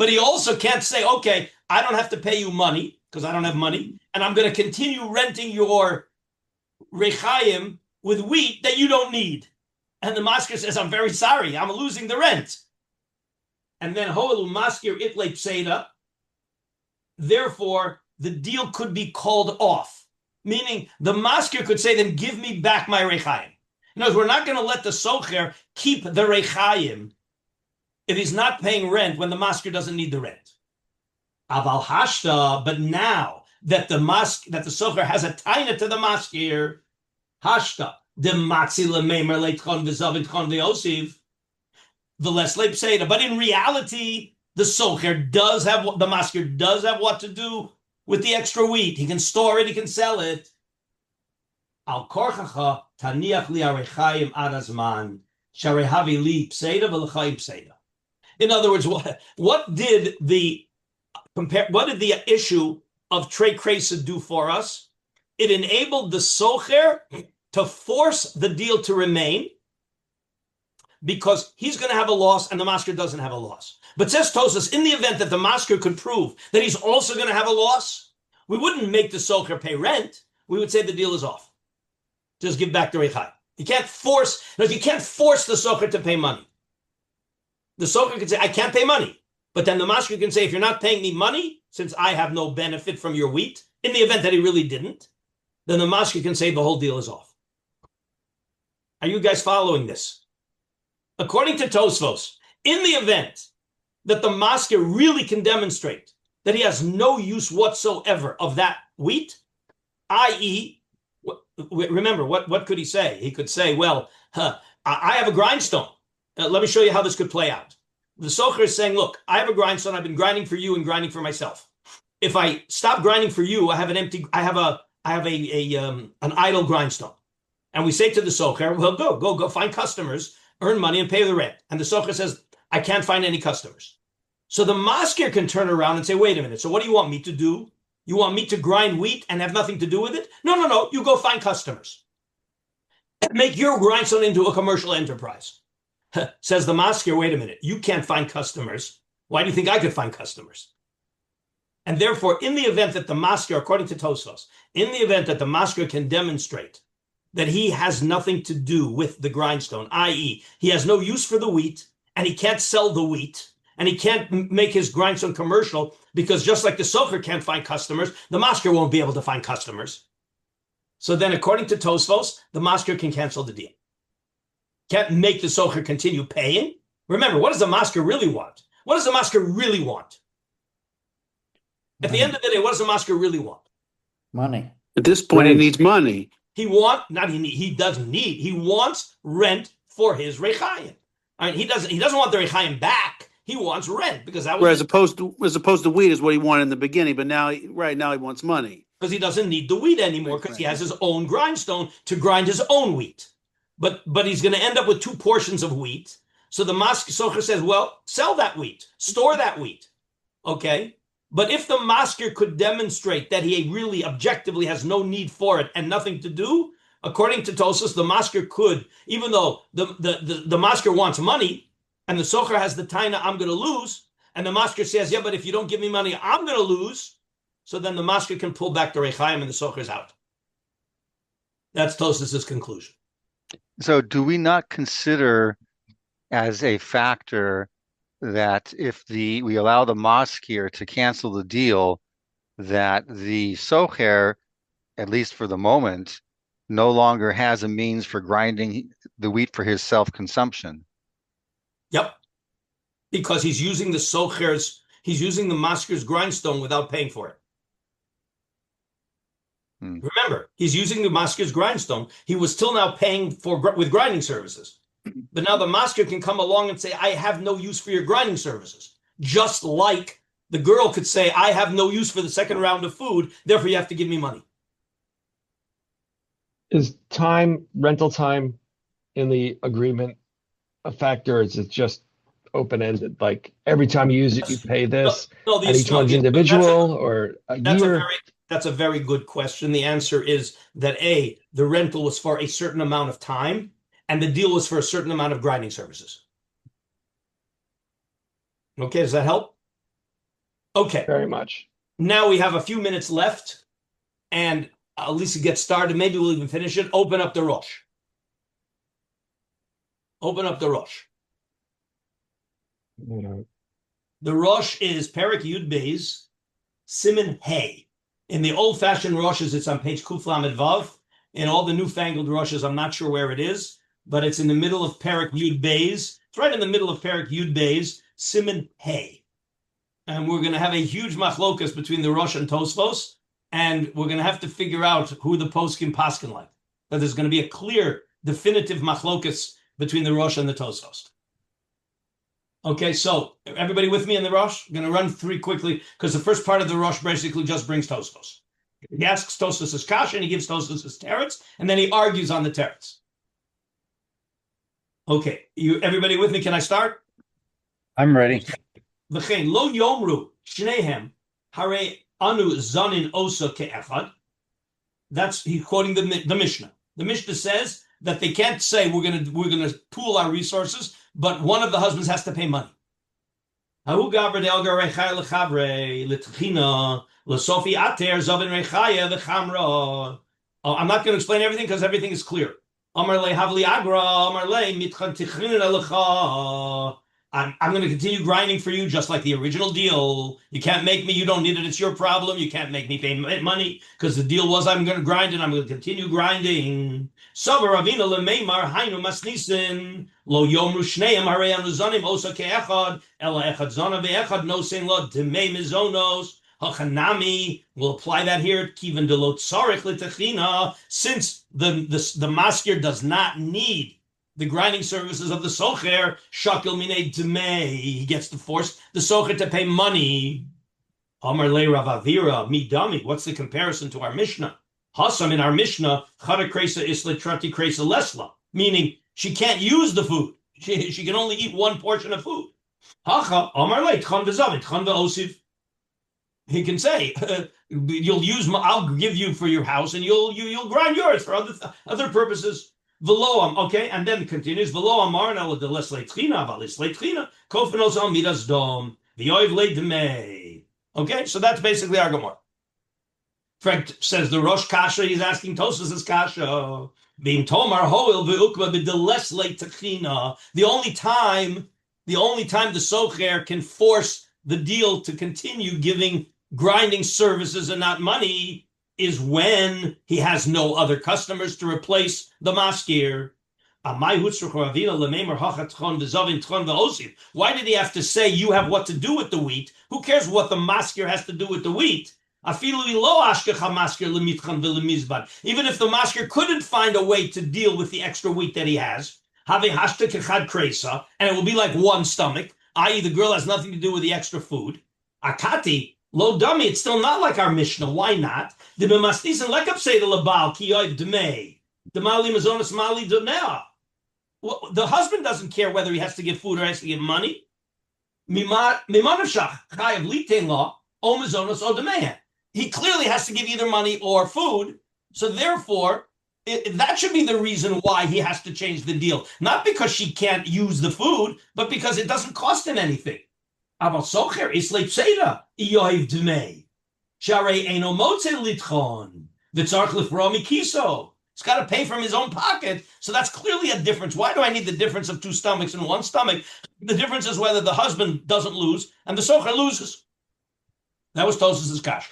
he also can't say, okay, I don't have to pay you money because I don't have money, and I'm going to continue renting your rechayim with wheat that you don't need. And the masker says, I'm very sorry, I'm losing the rent. And then hoelu maskir itle pseida. Therefore, the deal could be called off. Meaning, the masker could say, then give me back my rechayim. In other words, we're not going to let the socher keep the reichayim if he's not paying rent when the masker doesn't need the rent. Aval hashta, but now that the socher has a taina to the masker, hashta the matzi lemeimer leitchon v'zavitchon v'yosiv v'les leipseida. But in reality, the socher does have the masker does have what to do with the extra wheat. He can store it. He can sell it. Al korchacha taniach li arechayim adazman sharehavi li pseida v'lechayim pseida. In other words, what did the issue of trei kresa do for us? It enabled the socher to force the deal to remain because he's going to have a loss and the masker doesn't have a loss. But says Tosas, in the event that the masker could prove that he's also going to have a loss, we wouldn't make the socher pay rent. We would say the deal is off. Just give back the reichai. You can't force the socher to pay money. The socher can say, I can't pay money. But then the masker can say, if you're not paying me money, since I have no benefit from your wheat, in the event that he really didn't, then the masker can say the whole deal is off. Are you guys following this? According to Tosfos, in the event that the masker really can demonstrate that he has no use whatsoever of that wheat, i.e., remember, what could he say? He could say, well, I have a grindstone. Let me show you how this could play out. The socher is saying, look, I have a grindstone. I've been grinding for you and grinding for myself. If I stop grinding for you, I have an idle grindstone. And we say to the socher, well, go find customers, earn money and pay the rent. And the socher says, I can't find any customers. So the masker can turn around and say, wait a minute. So what do you want me to do? You want me to grind wheat and have nothing to do with it? No. You go find customers. Make your grindstone into a commercial enterprise. Says the masker, wait a minute. You can't find customers. Why do you think I could find customers? And therefore, in the event that the masker, according to Tosfos, in the event that the masker can demonstrate that he has nothing to do with the grindstone, i.e., he has no use for the wheat, and he can't sell the wheat, and he can't make his grindstone commercial, because just like the socher can't find customers, the masker won't be able to find customers. So then, according to Tosfos, the masker can cancel the deal. Can't make the socher continue paying. Remember, what does the masker really want? What does the masker really want? At the end of the day, what does the masker really want? Money. At this point, he needs money. He doesn't need. He wants rent for his reichayim. I mean, he doesn't want the reichayim back. He wants rent because that was as opposed to wheat is what he wanted in the beginning, but now he wants money because he doesn't need the wheat anymore because he has his own grindstone to grind his own wheat. But he's going to end up with 2 portions of wheat. So the socher says, well, sell that wheat, store that wheat, okay? But if the masker could demonstrate that he really objectively has no need for it and nothing to do, according to Tosfos, the masker could, even though the masker wants money and the socher has the taina, I'm going to lose, and the masker says, yeah, but if you don't give me money, I'm going to lose. So then the masker can pull back the reichayim and the socher's out. That's Tosfos' conclusion. So do we not consider as a factor that if we allow the masker to cancel the deal, that the socher, at least for the moment, no longer has a means for grinding the wheat for his self-consumption? Yep. Because he's using the masker's grindstone without paying for it. Remember, he's using the masker's grindstone. He was till now paying with grinding services. But now the masker can come along and say, I have no use for your grinding services. Just like the girl could say, I have no use for the second round of food, therefore you have to give me money. Is rental time in the agreement a factor, or is it just open-ended? Like every time you use it, you pay this, and each one's individual, or a year? That's a very good question. The answer is that the rental was for a certain amount of time, and the deal was for a certain amount of grinding services. Okay, does that help? Okay. Very much. Now we have a few minutes left, and at least get started. Maybe we'll even finish it. Open up the Rosh. Open up the Rosh. The Rosh is Perek Yud Beis, Siman Hey. In the old-fashioned Roshes, it's on page Kuf Lamed Vav. In all the newfangled Roshes, I'm not sure where it is. but it's in the middle of Perek Yud Beis. It's right in the middle of Perek Yud Beis, Siman Hey. And we're going to have a huge machlokas between the Rosh and Tosfos, and we're going to have to figure out who the poskim paskin like. But there's going to be a clear, definitive machlokas between the Rosh and the Tosfos. Okay, so everybody with me in the Rosh? I'm going to run through quickly because the first part of the Rosh basically just brings Tosfos. He asks Tosfos his kasha and he gives Tosfos his teretz, and then he argues on the teretz. Okay, everybody with me? Can I start? I'm ready. V'chein lo yomru shnehem hare anu zanin osa ke'echad. That's he's quoting the Mishnah. The Mishnah says that they can't say we're gonna pool our resources, but one of the husbands has to pay money. I'm not going to explain everything because everything is clear. I'm going to continue grinding for you just like the original deal. You can't make me, you don't need it, it's your problem. You can't make me pay money because the deal was I'm going to grind and I'm going to continue grinding. Lo yomru shneim harei anu zanim osa ke'echad ela echad zana ve'echad nosein lo demei mizonos hachanami. We'll apply that here. Kiven de lo tzarich l'techina, since the maskir does not need the grinding services of the socher, shakel minei demei. He gets to force the socher to pay money. Amar le Rav Avira midami. What's the comparison to our Mishnah? Hasam in our Mishnah, chara kresa isla trati kresa lesla, meaning she can't use the food. She can only eat one portion of food. Hacha amar le tchan v'zavin tchan v'osiv. He can say, "You'll use. I'll give you for your house, and you'll grind yours for other purposes." V'loam, okay, and then continues. V'lo amar na de les leitchina v'les leitchina kofenos al midas dom v'yoiv leidmei. Okay, so that's basically our Gemara. Frank says the Rosh Kasha, he's asking Tosfos' Kasha. Being Tomar Hoil v'ukva b'deles leitchina. The only time the socher can force the deal to continue giving grinding services and not money is when he has no other customers to replace the maskir. Why did he have to say you have what to do with the wheat? Who cares what the maskir has to do with the wheat? Even if the maskir couldn't find a way to deal with the extra wheat that he has, and it will be like one stomach, i.e. the girl has nothing to do with the extra food. Akati, lo dummy, it's still not like our Mishnah. Why not? The husband doesn't care whether he has to give food or has to give money. He clearly has to give either money or food. So therefore, that should be the reason why he has to change the deal. Not because she can't use the food, but because it doesn't cost him anything. It's got to pay from his own pocket. So that's clearly a difference. Why do I need the difference of two stomachs and one stomach? The difference is whether the husband doesn't lose and the socher loses. That was Tosfos' kash.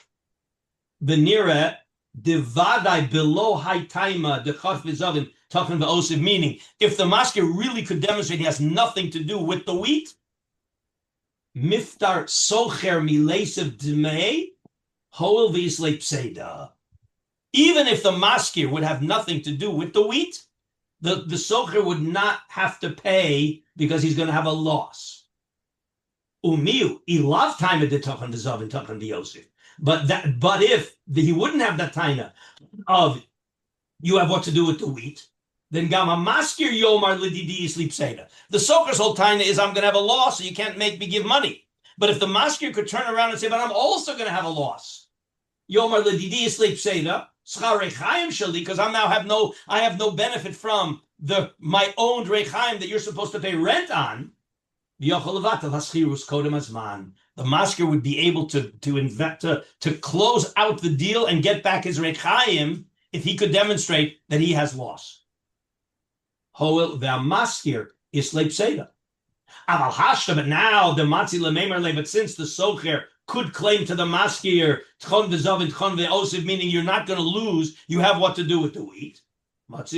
The nira divadai below high taima the chaf v'zavin talking the osiv, meaning if the maskir really could demonstrate he has nothing to do with the wheat, miftar socher milesev dmei hoel v'islei pseida. Even if the maskir would have nothing to do with the wheat, the socher would not have to pay because he's going to have a loss. Umiu ilav taima de tachan v'zavin tachan v'yosef. But if he wouldn't have that taina of you have what to do with the wheat, then gama maskir yomar lididi sleep seda. The socher's whole taina is I'm going to have a loss, so you can't make me give money. But if the maskir could turn around and say, but I'm also going to have a loss, yomar lididi sleep seda schar rechaim shali, because I have no benefit from my own rechaim that you're supposed to pay rent on. The masker would be able to close out the deal and get back his rechaim if he could demonstrate that he has loss. Hoel v'amaskir is leipseda. Aval hashta, but now the matzi lemeimer, but since the socher could claim to the maskir tchon v'zav and tchon v'osiv, meaning you're not going to lose, you have what to do with the wheat. Since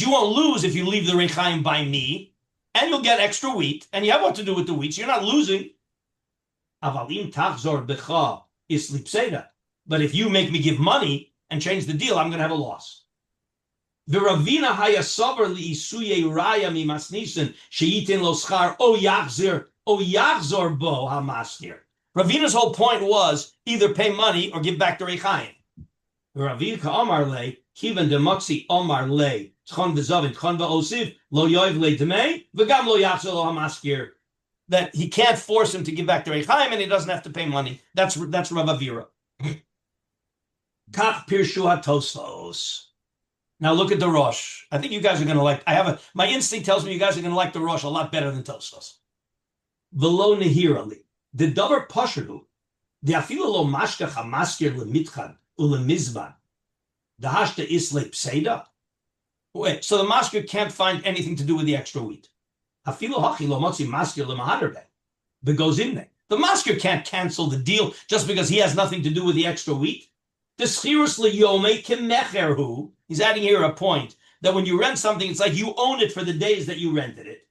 you won't lose if you leave the rechaim by me, and you'll get extra wheat, and you have what to do with the wheat, so you're not losing. But if you make me give money and change the deal, I'm going to have a loss. Ravina's whole point was either pay money or give back the rechaim. Ravina Omar le kivan demotzi Omar le tzchon v'zavin tzchon v'osiv lo yoiv le demei v'gam lo yachzor lo hamaskir. That he can't force him to give back the rechaim and he doesn't have to pay money. That's Rav Avira. Kach pirshu hatosfos. Now look at the Rosh. I think you guys are going to like. My instinct tells me you guys are going to like the Rosh a lot better than Tosfos. V'lo nehirali. The davar pasharu. The afilu lo mashka hamaskir lemitchan ulemizban. The hashta isle pseida. Wait, so the masker can't find anything to do with the extra wheat. Afilu hachi lo motzi masker lemahaderbe. But goes in there. The masker can't cancel the deal just because he has nothing to do with the extra wheat. The schirus liyome kemecherhu. He's adding here a point that when you rent something, it's like you own it for the days that you rented it.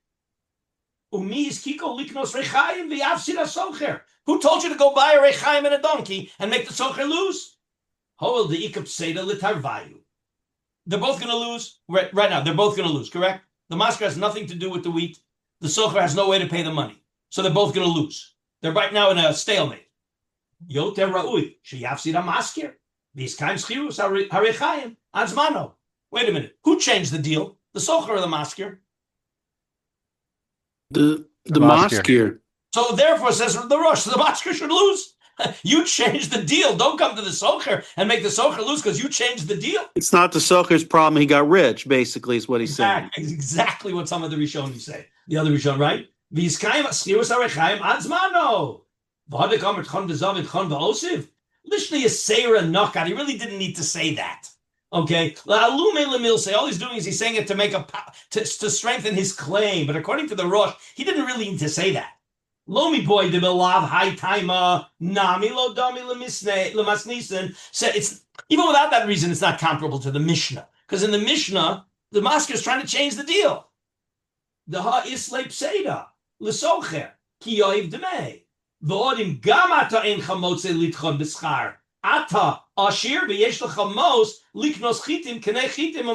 Umiz kiko liknos rechayim v'yavsida socher. Who told you to go buy a rechayim and a donkey and make the socher lose? Hoel the ikap seda litarvayu. They're both going to lose right now. They're both going to lose, correct? The masker has nothing to do with the wheat. The socher has no way to pay the money, so they're both going to lose. They're right now in a stalemate. Yoter ra'ui sheyavsida masker. These times chirus harechayim azmano. Wait a minute. Who changed the deal? The socher or the masker? The masker. So therefore, says the Rosh, the masker should lose. You changed the deal. Don't come to the socher and make the socher lose because you changed the deal. It's not the socher's problem. He got rich, basically, is what he's saying. Exactly what some of the Rishonim say. The other Rishon, right? V'yiskayim chirus harechayim azmano. V'hadek chon v'zavin chon v'osiv. Lishli is Seira Nakat. He really didn't need to say that. Okay? All he's doing is he's saying it to make to strengthen his claim. But according to the Rosh, he didn't really need to say that. Lomi boy de belav high timer nami lo dami lemasnisen. Said it's even without that reason, it's not comparable to the Mishnah. Because in the Mishnah, the masker is trying to change the deal. The ha islay pseida lesocher ki yoiv demei. V'odim gam ata ein chamotze litchon b'schar. Ata ashir v'yesh l'chamos liknos chitim k'nei chitim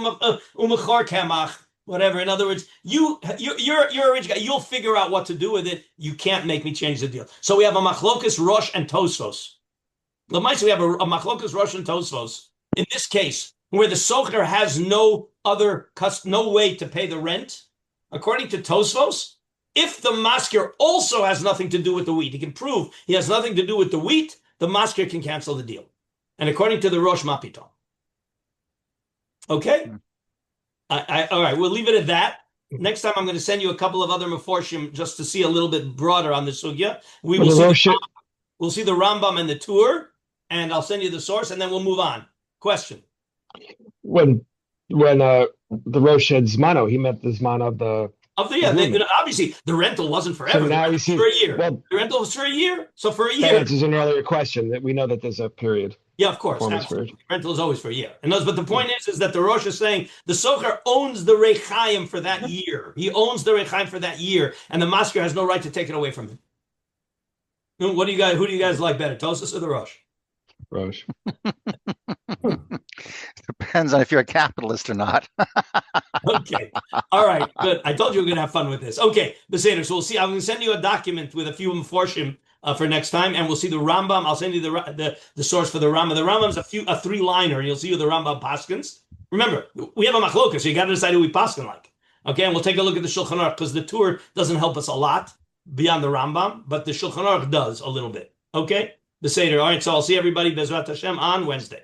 u'mechor kemach. Whatever. In other words, you're a rich guy. You'll figure out what to do with it. You can't make me change the deal. So we have a machlokas Rosh and Tosfos. L'maisa, we have a machlokas Rosh and Tosfos. In this case, where the socher has no way to pay the rent, according to Tosfos, if the masker also has nothing to do with the wheat, he can prove he has nothing to do with the wheat, the masker can cancel the deal. And according to the Rosh Mapiton. Okay? All right, we'll leave it at that. Next time I'm going to send you a couple of other Meforshim just to see a little bit broader on the sugya. We'll see the Rambam and the Tur, and I'll send you the source, and then we'll move on. Question. When the Rosh said Zmano, he meant the Zmano of the... obviously, the rental wasn't forever. So now for a year. Well, the rental was for a year. So for a year. That answers an earlier question that we know that there's a period. Yeah, of course. Rental is always for a year. But the point is that the Rosh is saying the socher owns the rechaim for that year. He owns the rechaim for that year, and the masker has no right to take it away from him. Who do you guys like better, Tosfos or the Rosh? Rosh. Depends on if you're a capitalist or not. Okay. All right. Good. I told you we're going to have fun with this. Okay. Beseder. So we'll see. I'm going to send you a document with a few Meforshim for next time, and we'll see the Rambam. I'll send you the source for the Rambam. The Rambam's a 3-liner, and you'll see who the Rambam paskins. Remember, we have a machlokas, so you got to decide who we paskin like. Okay, and we'll take a look at the Shulchan Aruch because the Tur doesn't help us a lot beyond the Rambam, but the Shulchan Aruch does a little bit. Okay, the Seder. All right, so I'll see everybody Bezrat Hashem on Wednesday.